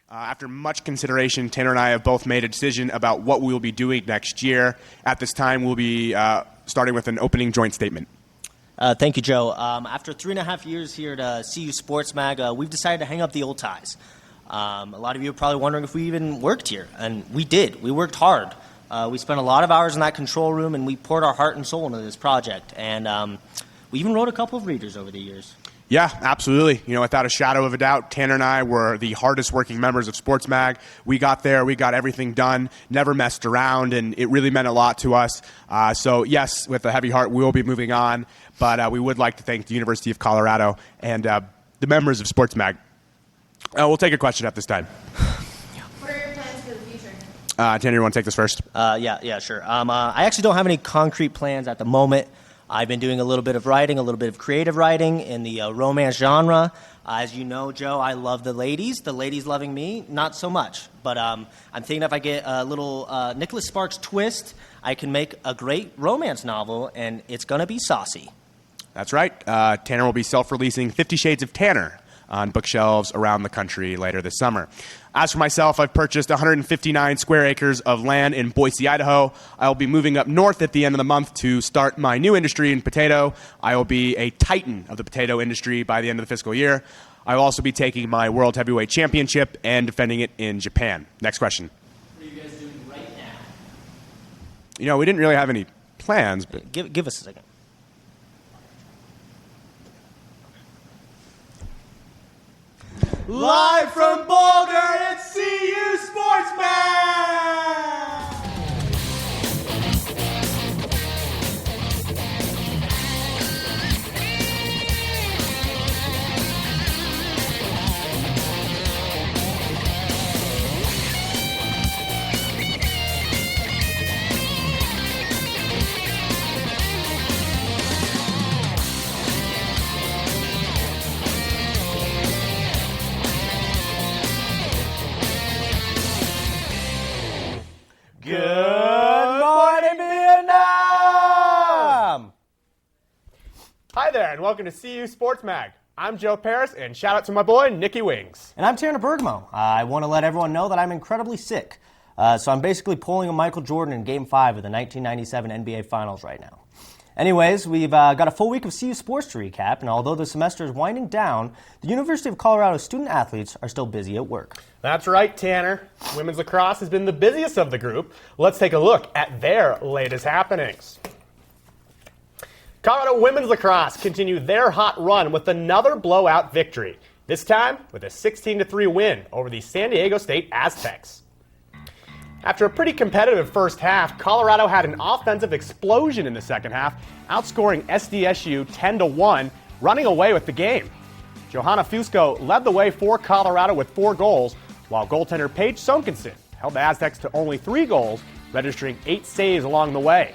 After much consideration, Tanner and I have both made a decision about what we will be doing next year. At this time, we'll be starting with an opening joint statement. Thank you, Joe. After 3.5 years here at CU Sports Mag, we've decided to hang up the old ties. A lot of you are probably wondering if we even worked here, and we did. We worked hard. We spent a lot of hours in that control room, and we poured our heart and soul into this project. And we even wrote a couple of readers over the years. Yeah, absolutely. Without a shadow of a doubt, Tanner and I were the hardest working members of Sports Mag. We got there, we got everything done, never messed around, and it really meant a lot to us. So yes, with a heavy heart, we will be moving on, but we would like to thank the University of Colorado and the members of Sports Mag. We'll take a question at this time. What are your plans for the future? Tanner, you want to take this first? Yeah, sure. I actually don't have any concrete plans at the moment. I've been doing a little bit of writing, a little bit of creative writing in the romance genre. As you know, Joe, I love the ladies. The ladies loving me, not so much. But I'm thinking if I get a little Nicholas Sparks twist, I can make a great romance novel, and it's going to be saucy. That's right. Tanner will be self-releasing 50 Shades of Tanner on bookshelves around the country later this summer. As for myself, I've purchased 159 square acres of land in Boise, Idaho. I will be moving up north at the end of the month to start my new industry in potato. I will be a titan of the potato industry by the end of the fiscal year. I will also be taking my World Heavyweight Championship and defending it in Japan. Next question. What are you guys doing right now? We didn't really have any plans, but Give us a second. Live from Boulder, it's CU Sports Mag! Good morning, Vietnam! Hi there, and welcome to CU Sports Mag. I'm Joe Paris, and shout out to my boy, Nicky Wings. And I'm Tanner Bergamo. I want to let everyone know that I'm incredibly sick. So I'm basically pulling a Michael Jordan in Game 5 of the 1997 NBA Finals right now. Anyways, we've got a full week of CU sports to recap, and although the semester is winding down, the University of Colorado student-athletes are still busy at work. That's right, Tanner. Women's lacrosse has been the busiest of the group. Let's take a look at their latest happenings. Colorado women's lacrosse continued their hot run with another blowout victory, this time with a 16-3 win over the San Diego State Aztecs. After a pretty competitive first half, Colorado had an offensive explosion in the second half, outscoring SDSU 10-1, running away with the game. Johanna Fusco led the way for Colorado with 4 goals, while goaltender Paige Sonkinson held the Aztecs to only 3 goals, registering 8 saves along the way.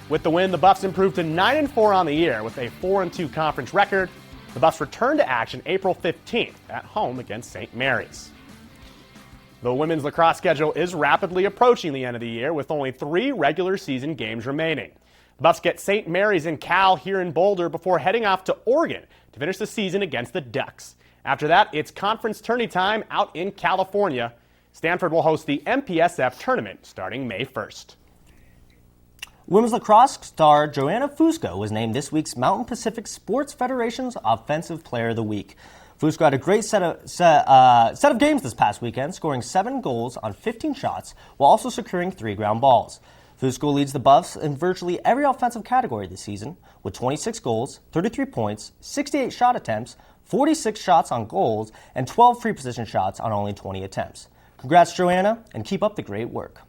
With the win, the Buffs improved to 9-4 on the year with a 4-2 conference record. The Buffs returned to action April 15th at home against St. Mary's. The women's lacrosse schedule is rapidly approaching the end of the year with only 3 regular season games remaining. The Buffs get St. Mary's and Cal here in Boulder before heading off to Oregon to finish the season against the Ducks. After that, it's conference tourney time out in California. Stanford will host the MPSF tournament starting May 1st. Women's lacrosse star Joanna Fusco was named this week's Mountain Pacific Sports Federation's Offensive Player of the Week. Fusco had a great set of games this past weekend, scoring 7 goals on 15 shots while also securing 3 ground balls. Fusco leads the Buffs in virtually every offensive category this season with 26 goals, 33 points, 68 shot attempts, 46 shots on goals, and 12 free position shots on only 20 attempts. Congrats, Joanna, and keep up the great work.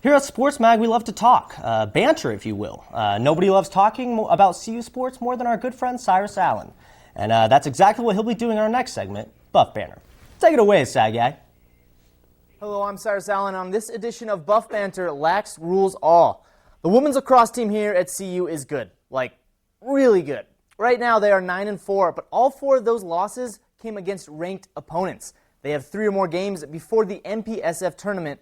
Here at Sports Mag, we love to talk, banter, if you will. Nobody loves talking about CU sports more than our good friend Cyrus Allen. And that's exactly what he'll be doing in our next segment, Buff Banter. Take it away, Sag Guy. Hello, I'm Cyrus Allen. On this edition of Buff Banter, Lax rules all. The women's lacrosse team here at CU is good, like really good. Right now they are 9-4, but all 4 of those losses came against ranked opponents. They have 3 or more games before the MPSF tournament,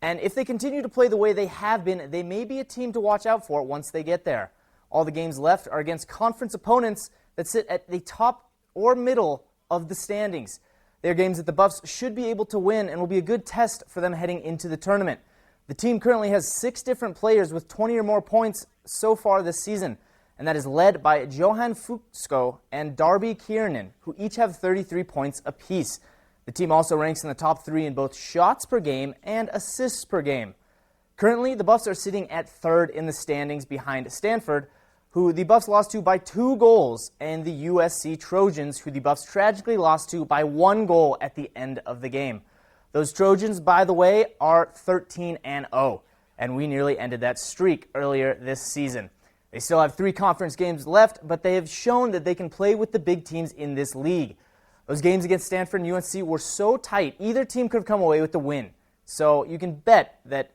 and if they continue to play the way they have been, they may be a team to watch out for once they get there. All the games left are against conference opponents that sit at the top or middle of the standings. They are games that the Buffs should be able to win and will be a good test for them heading into the tournament. The team currently has 6 different players with 20 or more points so far this season, and that is led by Johan Fusco and Darby Kiernan, who each have 33 points apiece. The team also ranks in the top 3 in both shots per game and assists per game. Currently, the Buffs are sitting at 3rd in the standings behind Stanford, who the Buffs lost to by 2 goals, and the USC Trojans, who the Buffs tragically lost to by 1 goal at the end of the game. Those Trojans, by the way, are 13-0, and we nearly ended that streak earlier this season. They still have 3 conference games left, but they have shown that they can play with the big teams in this league. Those games against Stanford and UNC were so tight, either team could have come away with the win. So you can bet that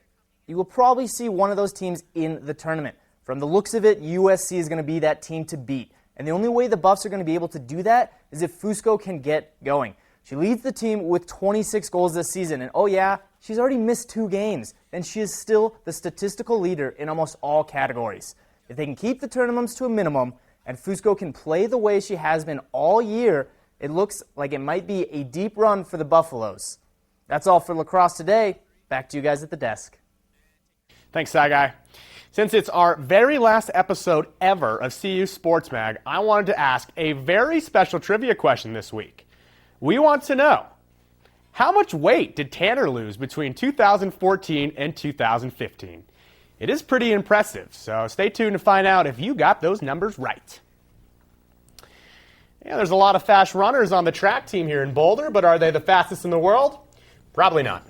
you will probably see one of those teams in the tournament. From the looks of it, USC is going to be that team to beat. And the only way the Buffs are going to be able to do that is if Fusco can get going. She leads the team with 26 goals this season. And oh yeah, she's already missed 2 games. And she is still the statistical leader in almost all categories. If they can keep the tournaments to a minimum and Fusco can play the way she has been all year, it looks like it might be a deep run for the Buffaloes. That's all for lacrosse today. Back to you guys at the desk. Thanks, Saigai. Since it's our very last episode ever of CU Sports Mag, I wanted to ask a very special trivia question this week. We want to know, how much weight did Tanner lose between 2014 and 2015? It is pretty impressive, so stay tuned to find out if you got those numbers right. Yeah, there's a lot of fast runners on the track team here in Boulder, but are they the fastest in the world? Probably not.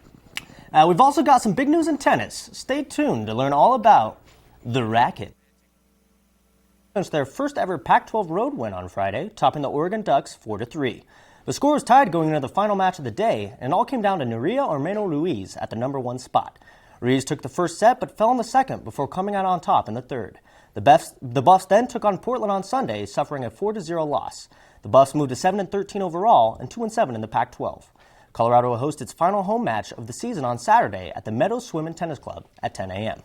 We've also got some big news in tennis. Stay tuned to learn all about the racket. It's their first ever Pac-12 road win on Friday, topping the Oregon Ducks 4-3. The score was tied going into the final match of the day, and it all came down to Nuria Ormeño Ruiz at the number 1 spot. Ruiz took the first set but fell in the second before coming out on top in the third. The Buffs then took on Portland on Sunday, suffering a 4-0 loss. The Buffs moved to 7-13 overall and 2-7 in the Pac-12. Colorado will host its final home match of the season on Saturday at the Meadows Swim and Tennis Club at 10 a.m.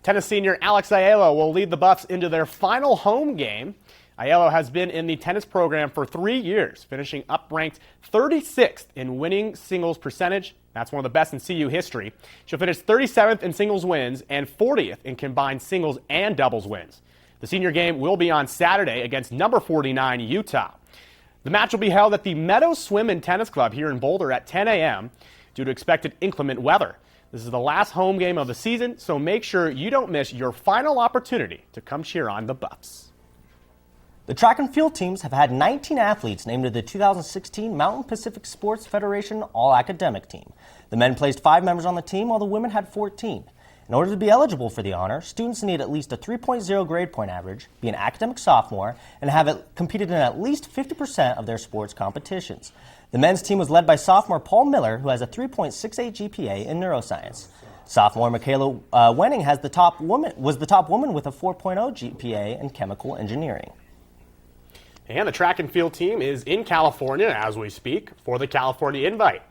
Tennis senior Alex Aiello will lead the Buffs into their final home game. Aiello has been in the tennis program for 3 years, finishing up ranked 36th in winning singles percentage. That's one of the best in CU history. She'll finish 37th in singles wins and 40th in combined singles and doubles wins. The senior game will be on Saturday against number 49 Utah. The match will be held at the Meadows Swim and Tennis Club here in Boulder at 10 a.m. due to expected inclement weather. This is the last home game of the season, so make sure you don't miss your final opportunity to come cheer on the Buffs. The track and field teams have had 19 athletes named to the 2016 Mountain Pacific Sports Federation All-Academic Team. The men placed 5 members on the team, while the women had 14. In order to be eligible for the honor, students need at least a 3.0 grade point average, be an academic sophomore, and have competed in at least 50% of their sports competitions. The men's team was led by sophomore Paul Miller, who has a 3.68 GPA in neuroscience. Sophomore Michaela Wenning was the top woman with a 4.0 GPA in chemical engineering. And the track and field team is in California as we speak for the California Invite.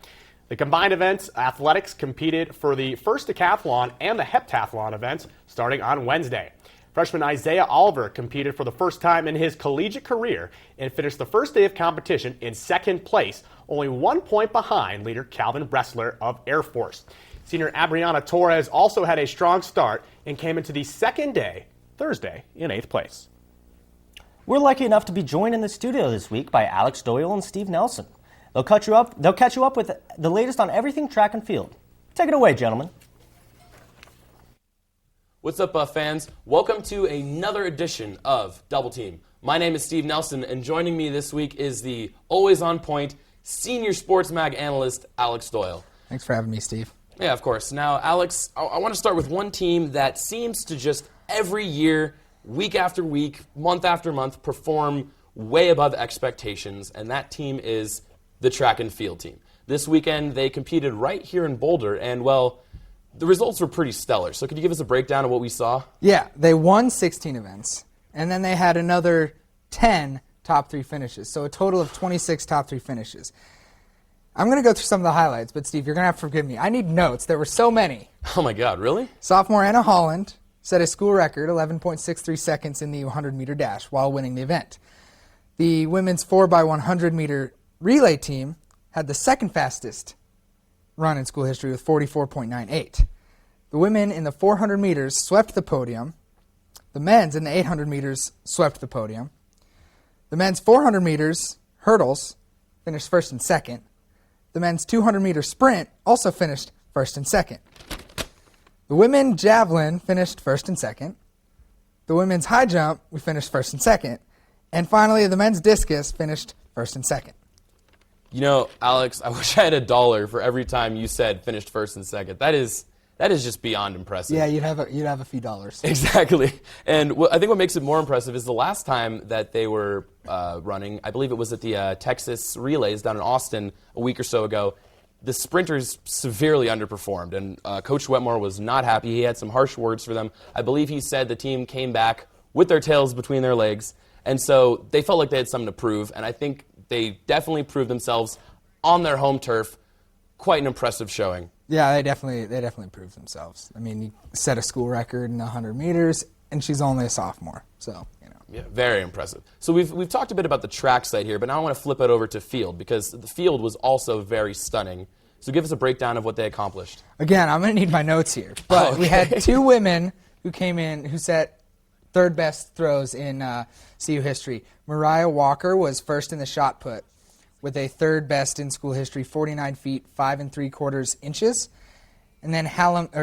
The combined events athletics competed for the first decathlon and the heptathlon events starting on Wednesday. Freshman Isaiah Oliver competed for the first time in his collegiate career and finished the first day of competition in second place, only 1 point behind leader Calvin Bressler of Air Force. Senior Abriana Torres also had a strong start and came into the second day, Thursday, in 8th place. We're lucky enough to be joined in the studio this week by Alex Doyle and Steve Nelson. They'll catch you up with the latest on everything track and field. Take it away, gentlemen. What's up, Buff fans? Welcome to another edition of Double Team. My name is Steve Nelson, and joining me this week is the always on point senior sports mag analyst, Alex Doyle. Thanks for having me, Steve. Yeah, of course. Now, Alex, I want to start with one team that seems to just every year, week after week, month after month, perform way above expectations, and that team is the track and field team. This weekend, they competed right here in Boulder, and, well, the results were pretty stellar. So could you give us a breakdown of what we saw? Yeah, they won 16 events, and then they had another 10 top 3 finishes, so a total of 26 top 3 finishes. I'm going to go through some of the highlights, but, Steve, you're going to have to forgive me. I need notes. There were so many. Oh, my God, really? Sophomore Anna Holland set a school record, 11.63 seconds in the 100-meter dash while winning the event. The women's 4x100 meter relay team had the second fastest run in school history with 44.98. The women in the 400 meters swept the podium. The men's in the 800 meters swept the podium. The men's 400 meters hurdles finished first and second. The men's 200 meter sprint also finished first and second. The women javelin finished first and second. The women's high jump, we finished first and second. And finally, the men's discus finished first and second. You know, Alex, I wish I had $1 for every time you said finished first and second. That is just beyond impressive. Yeah, you'd have a few dollars. Exactly. And I think what makes it more impressive is the last time that they were running, I believe it was at the Texas Relays down in Austin a week or so ago, the sprinters severely underperformed, and Coach Wetmore was not happy. He had some harsh words for them. I believe he said the team came back with their tails between their legs, and so they felt like they had something to prove, and I think they definitely proved themselves on their home turf. Quite an impressive showing. Yeah, they definitely proved themselves. I mean, you set a school record in 100 meters, and she's only a sophomore, so, you know. Yeah, very impressive. So we've talked a bit about the track site here, but now I want to flip it over to field, because the field was also very stunning. So give us a breakdown of what they accomplished. Again, I'm going to need my notes here, but we had two women who came in who set third best throws in CU history. Mariah Walker was first in the shot put with a third best in school history, 49 feet, 5 3/4 inches. And then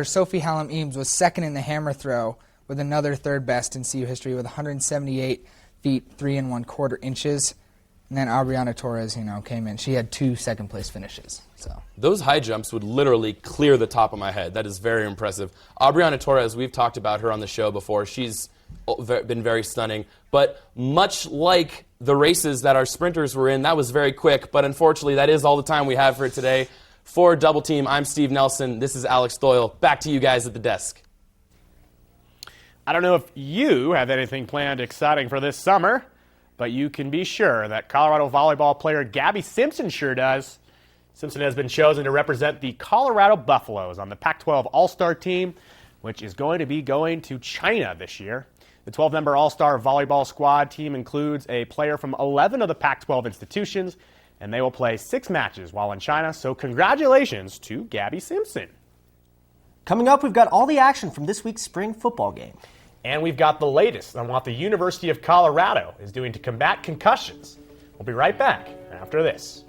Sophie Hallam Eames was second in the hammer throw with another third best in CU history with 178 feet, 3 1/4 inches. And then Aubriana Torres, came in. She had 2 second-place finishes. So those high jumps would literally clear the top of my head. That is very impressive. Aubriana Torres, we've talked about her on the show before. She's been very stunning. But much like the races that our sprinters were in, that was very quick. But unfortunately, that is all the time we have for today. For Double Team, I'm Steve Nelson. This is Alex Doyle. Back to you guys at the desk. I don't know if you have anything planned exciting for this summer, but you can be sure that Colorado volleyball player Gabby Simpson sure does. Simpson has been chosen to represent the Colorado Buffaloes on the Pac-12 All-Star team, which is going to be going to China this year. The 12-member All-Star volleyball squad team includes a player from 11 of the Pac-12 institutions, and they will play 6 matches while in China, so congratulations to Gabby Simpson. Coming up, we've got all the action from this week's spring football game. And we've got the latest on what the University of Colorado is doing to combat concussions. We'll be right back after this.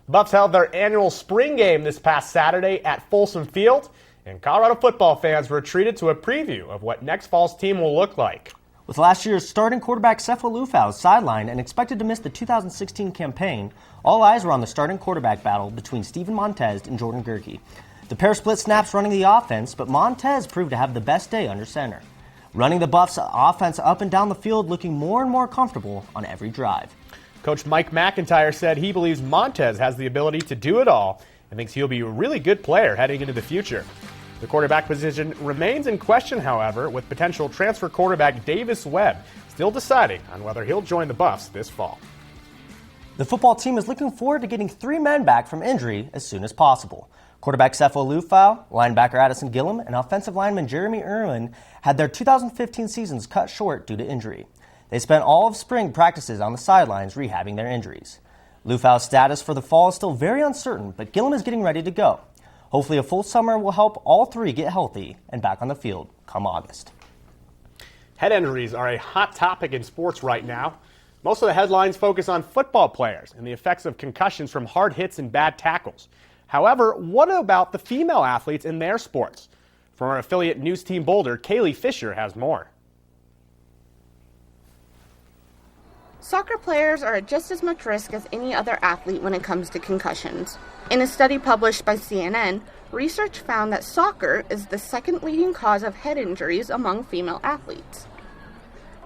Buffs held their annual spring game this past Saturday at Folsom Field, and Colorado football fans were treated to a preview of what next fall's team will look like. With last year's starting quarterback Sefo Lufau sidelined and expected to miss the 2016 campaign, all eyes were on the starting quarterback battle between Steven Montez and Jordan Gerke. The pair split snaps running the offense, but Montez proved to have the best day under center, running the Buffs' offense up and down the field, looking more and more comfortable on every drive. Coach Mike McIntyre said he believes Montez has the ability to do it all and thinks he'll be a really good player heading into the future. The quarterback position remains in question, however, with potential transfer quarterback Davis Webb still deciding on whether he'll join the Buffs this fall. The football team is looking forward to getting 3 men back from injury as soon as possible. Quarterback Sefo Lufau, linebacker Addison Gillum, and offensive lineman Jeremy Irwin had their 2015 seasons cut short due to injury. They spent all of spring practices on the sidelines rehabbing their injuries. Lufau's status for the fall is still very uncertain, but Gillum is getting ready to go. Hopefully a full summer will help all 3 get healthy and back on the field come August. Head injuries are a hot topic in sports right now. Most of the headlines focus on football players and the effects of concussions from hard hits and bad tackles. However, what about the female athletes in their sports? From our affiliate News Team Boulder, Kaylee Fisher has more. Soccer players are at just as much risk as any other athlete when it comes to concussions. In a study published by CNN, research found that soccer is the second leading cause of head injuries among female athletes.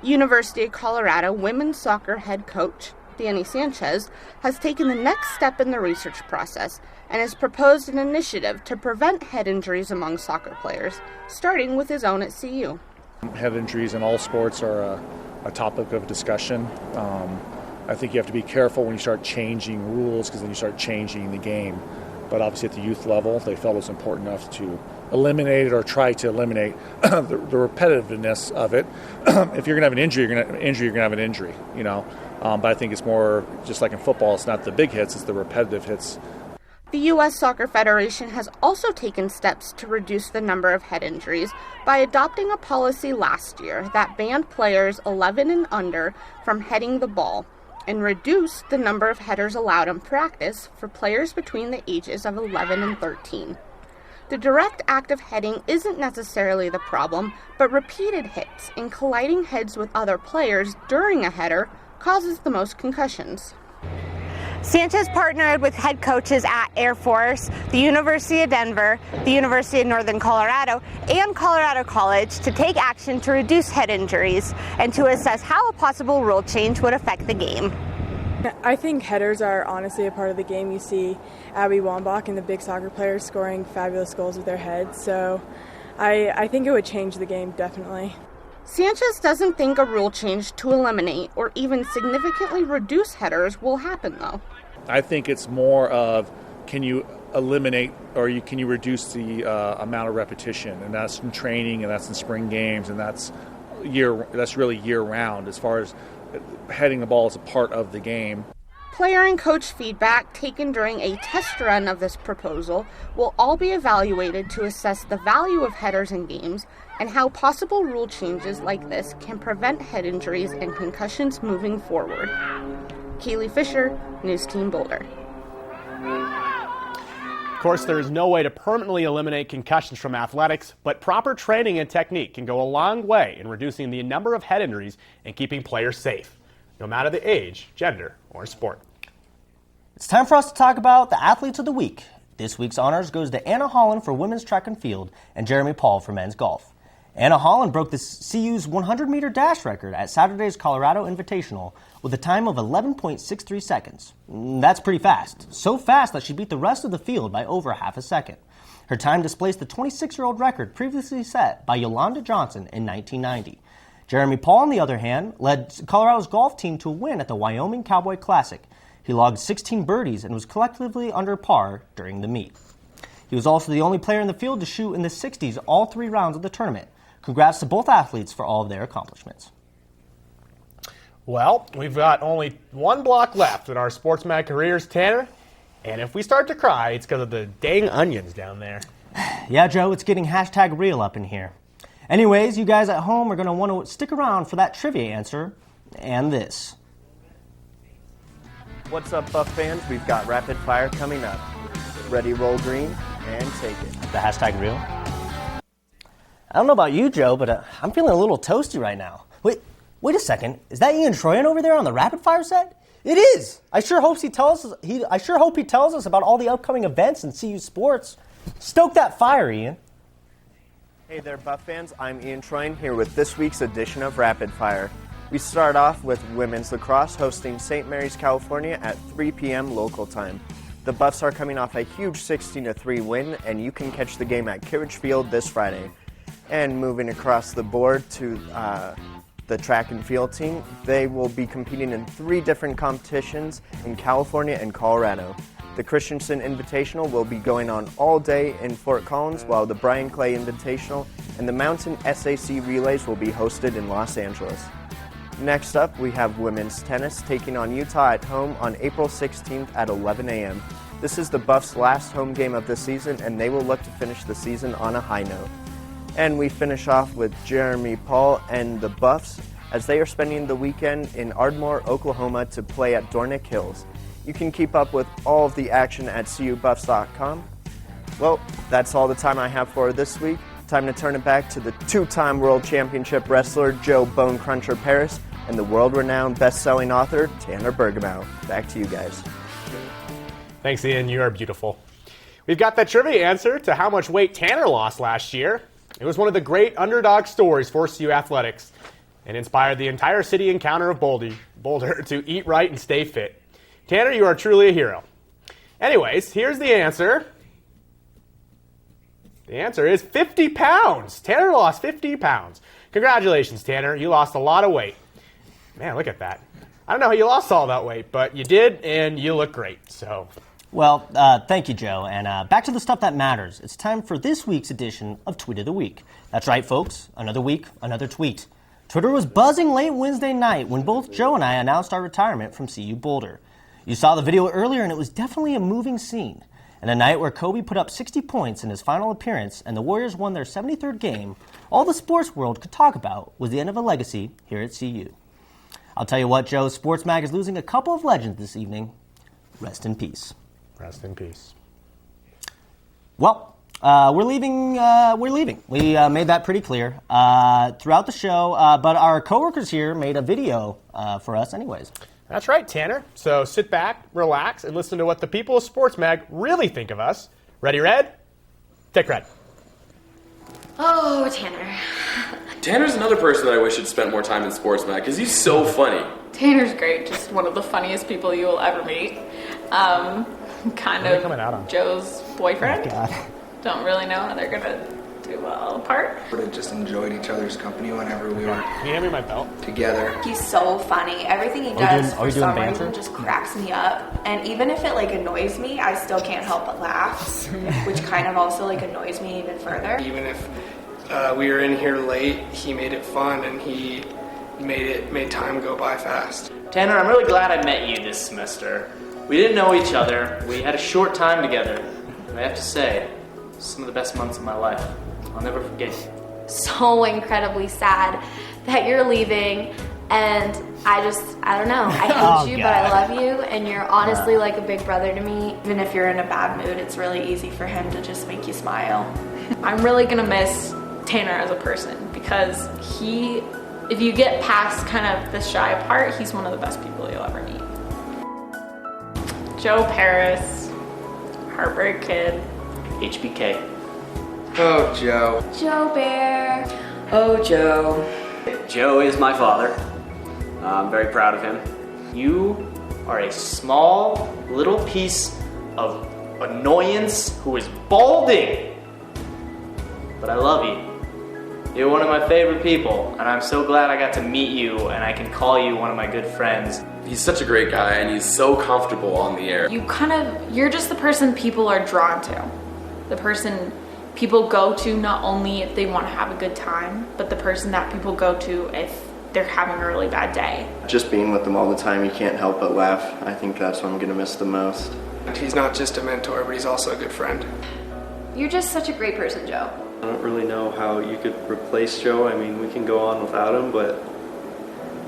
University of Colorado women's soccer head coach Danny Sanchez has taken the next step in the research process and has proposed an initiative to prevent head injuries among soccer players, starting with his own at CU. Head injuries in all sports are a topic of discussion. I think you have to be careful when you start changing rules, because then you start changing the game. But obviously at the youth level, they felt it was important enough to eliminate it or try to eliminate the repetitiveness of it. If you're going to have an injury, you're going to have an injury. But I think it's more, just like in football, it's not the big hits, it's the repetitive hits. The U.S. Soccer Federation has also taken steps to reduce the number of head injuries by adopting a policy last year that banned players 11 and under from heading the ball and reduced the number of headers allowed in practice for players between the ages of 11 and 13. The direct act of heading isn't necessarily the problem, but repeated hits and colliding heads with other players during a header causes the most concussions. Sanchez partnered with head coaches at Air Force, the University of Denver, the University of Northern Colorado, and Colorado College to take action to reduce head injuries and to assess how a possible rule change would affect the game. I think headers are honestly a part of the game. You see Abby Wambach and the big soccer players scoring fabulous goals with their heads, so I think it would change the game, definitely. Sanchez doesn't think a rule change to eliminate or even significantly reduce headers will happen, though. I think it's more of, can you eliminate or can you reduce the amount of repetition, and that's in training, and that's in spring games, and that's really year round as far as heading the ball as a part of the game. Player and coach feedback taken during a test run of this proposal will all be evaluated to assess the value of headers in games and how possible rule changes like this can prevent head injuries and concussions moving forward. Keely Fisher, News Team Boulder. Of course, there is no way to permanently eliminate concussions from athletics, but proper training and technique can go a long way in reducing the number of head injuries and keeping players safe, no matter the age, gender, or sport. It's time for us to talk about the athletes of the week. This week's honors goes to Anna Holland for women's track and field and Jeremy Paul for men's golf. Anna Holland broke the CU's 100-meter dash record at Saturday's Colorado Invitational with a time of 11.63 seconds. That's pretty fast. So fast that she beat the rest of the field by over half a second. Her time displaced the 26-year-old record previously set by Yolanda Johnson in 1990. Jeremy Paul, on the other hand, led Colorado's golf team to a win at the Wyoming Cowboy Classic. He logged 16 birdies and was collectively under par during the meet. He was also the only player in the field to shoot in the 60s all 3 rounds of the tournament. Congrats to both athletes for all of their accomplishments. Well, we've got only one block left in our sportsman careers, Tanner. And if we start to cry, it's because of the dang onions down there. Yeah, Joe, it's getting #real up in here. Anyways, you guys at home are going to want to stick around for that trivia answer and this. What's up, Buff fans? We've got rapid fire coming up. Ready, roll green, and take it. The #real. I don't know about you, Joe, but I'm feeling a little toasty right now. Wait a second. Is that Ian Troyan over there on the rapid fire set? It is. I sure hope he tells us about all the upcoming events in CU sports. Stoke that fire, Ian. Hey there, Buff fans. I'm Ian Troyan here with this week's edition of Rapid Fire. We start off with women's lacrosse hosting St. Mary's, California at 3 p.m. local time. The Buffs are coming off a huge 16-3 win, and you can catch the game at Carriage Field this Friday. And moving across the board to the track and field team, they will be competing in 3 different competitions in California and Colorado. The Christensen Invitational will be going on all day in Fort Collins, while the Brian Clay Invitational and the Mountain SAC Relays will be hosted in Los Angeles. Next up, we have women's tennis taking on Utah at home on April 16th at 11 a.m. This is the Buffs' last home game of the season, and they will look to finish the season on a high note. And we finish off with Jeremy Paul and the Buffs as they are spending the weekend in Ardmore, Oklahoma to play at Dornick Hills. You can keep up with all of the action at cubuffs.com. Well, that's all the time I have for this week. Time to turn it back to the 2-time World Championship wrestler Joe Bone Cruncher Paris and the world-renowned best-selling author Tanner Bergamo. Back to you guys. Thanks, Ian. You are beautiful. We've got the trivia answer to how much weight Tanner lost last year. It was one of the great underdog stories for CU Athletics and inspired the entire city and county of Boulder to eat right and stay fit. Tanner, you are truly a hero. Anyways, here's the answer. The answer is 50 pounds. Tanner lost 50 pounds. Congratulations, Tanner. You lost a lot of weight. Man, look at that. I don't know how you lost all that weight, but you did, and you look great. So, well, thank you, Joe. And back to the stuff that matters. It's time for this week's edition of Tweet of the Week. That's right, folks. Another week, another tweet. Twitter was buzzing late Wednesday night when both Joe and I announced our retirement from CU Boulder. You saw the video earlier, and it was definitely a moving scene. And a night where Kobe put up 60 points in his final appearance and the Warriors won their 73rd game, all the sports world could talk about was the end of a legacy here at CU. I'll tell you what, Joe, Sports Mag is losing a couple of legends this evening. Rest in peace. Rest in peace. Well, we're leaving. We made that pretty clear throughout the show, but our coworkers here made a video for us anyways. That's right, Tanner. So sit back, relax, and listen to what the people of Sports Mag really think of us. Ready, Red? Take Red. Oh, Tanner. Tanner's another person that I wish had spent more time in Sports Mag because he's so funny. Tanner's great. Just one of the funniest people you will ever meet. Kind of Joe's boyfriend. Oh, God. Don't really know how they're gonna do well apart. We just enjoyed each other's company whenever we were Can you hand me my belt? together. He's so funny. Everything he does for some reason just cracks me up. And even if it annoys me, I still can't help but laugh, which kind of also annoys me even further. Even if we were in here late, he made it fun and he made time go by fast. Tanner, I'm really glad I met you this semester. We didn't know each other. We had a short time together. And I have to say, some of the best months of my life. I'll never forget you. So incredibly sad that you're leaving, and I don't know. I hate you, but I love you, and you're honestly like a big brother to me. Even if you're in a bad mood, it's really easy for him to just make you smile. I'm really gonna miss Tanner as a person because if you get past kind of the shy part, he's one of the best people you'll ever meet. Joe Paris, Heartbreak Kid, HBK. Oh, Joe. Joe Bear. Oh, Joe. Joe is my father. I'm very proud of him. You are a small little piece of annoyance who is balding. But I love you. You're one of my favorite people, and I'm so glad I got to meet you and I can call you one of my good friends. He's such a great guy, and he's so comfortable on the air. You're just the person people are drawn to. The person people go to not only if they want to have a good time, but the person that people go to if they're having a really bad day. Just being with them all the time, you can't help but laugh. I think that's what I'm going to miss the most. He's not just a mentor, but he's also a good friend. You're just such a great person, Joe. I don't really know how you could replace Joe. I mean, we can go on without him, but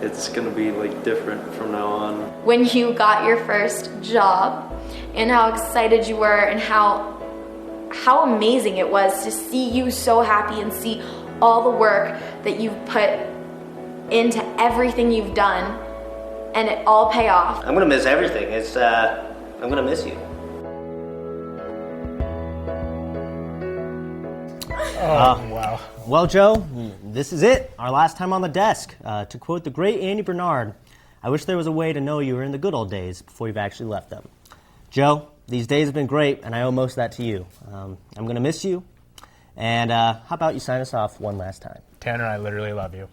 it's going to be different from now on. When you got your first job and how excited you were and how amazing it was to see you so happy and see all the work that you've put into everything you've done and it all pay off. I'm going to miss everything. I'm going to miss you. Wow. Well, Joe, this is it. Our last time on the desk. To quote the great Andy Bernard, I wish there was a way to know you were in the good old days before you've actually left them. Joe, these days have been great, and I owe most of that to you. I'm going to miss you. And how about you sign us off one last time? Tanner, I literally love you.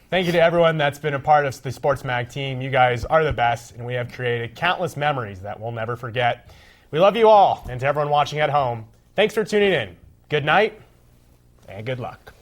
Thank you to everyone that's been a part of the Sports Mag team. You guys are the best, and we have created countless memories that we'll never forget. We love you all, and to everyone watching at home, thanks for tuning in. Good night, and good luck.